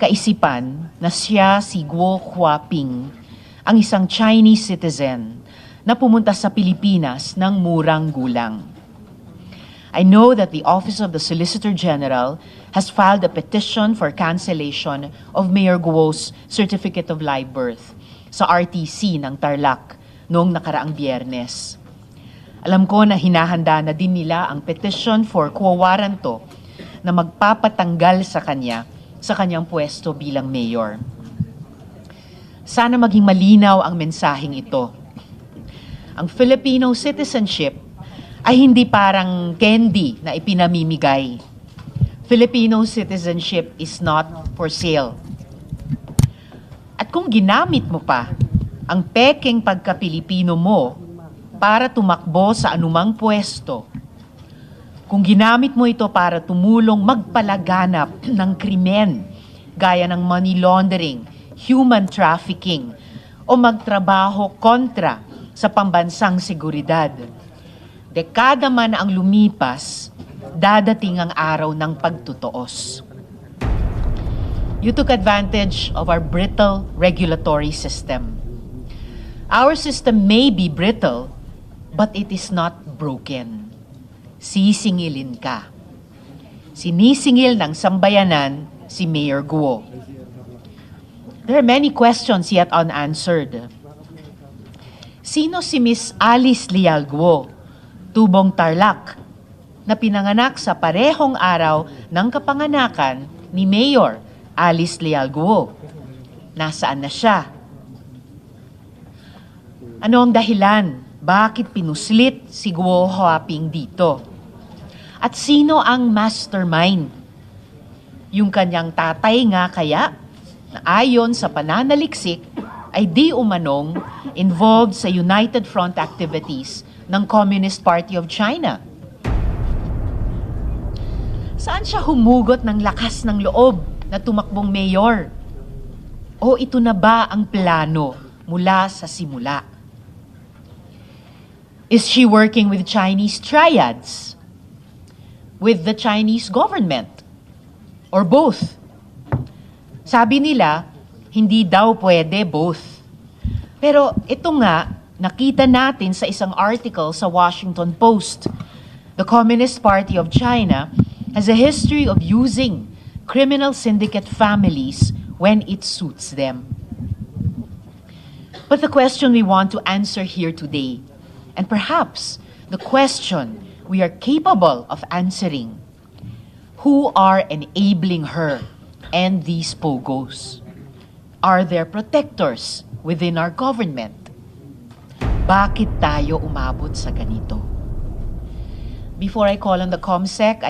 kaisipan na siya si Guo Huaping, ang isang Chinese citizen na pumunta sa Pilipinas ng murang gulang. I know that the Office of the Solicitor General has filed a petition for cancellation of Mayor Guo's Certificate of Live Birth sa RTC ng Tarlac noong nakaraang Biyernes. Alam ko na hinahanda na din nila ang petition for quo warranto na magpapatanggal sa kanyang pwesto bilang mayor. Sana maging malinaw ang mensaheng ito. Ang Filipino citizenship ay hindi parang candy na ipinamimigay. Filipino citizenship is not for sale. At kung ginamit mo pa ang pekeng pagka-Pilipino mo para tumakbo sa anumang pwesto, kung ginamit mo ito para tumulong magpalaganap ng krimen gaya ng money laundering, human trafficking, o magtrabaho kontra sa pambansang seguridad, dekada man ang lumipas, dadating ang araw ng pagtutuos. You took advantage of our brittle regulatory system. Our system may be brittle, but it is not broken. Sisingilin ka. Sinisingil ng sambayanan si Mayor Guo. There are many questions yet unanswered. Sino si Miss Alice Leal Guo, tubong Tarlac, na pinanganak sa parehong araw ng kapanganakan ni Mayor Alice Leal Guo? Nasaan na siya? Ano ang dahilan? Bakit pinuslit si Guo Huaping dito? At sino ang mastermind? Yung kanyang tatay nga kaya, na ayon sa pananaliksik, ay di umanong involved sa United Front activities ng Communist Party of China. Saan siya humugot ng lakas ng loob na tumakbong mayor? O ito na ba ang plano mula sa simula? Is she working with Chinese triads? With the Chinese government? Or both? Sabi nila, hindi daw pwede both. Pero ito nga, nakita natin sa isang article sa Washington Post. The Communist Party of China has a history of using criminal syndicate families when it suits them. But the question we want to answer here today, and perhaps the question we are capable of answering, who are enabling her and these pogos? Are there protectors within our government? Bakit tayo umabot sa ganito? Before I call on the COMSEC,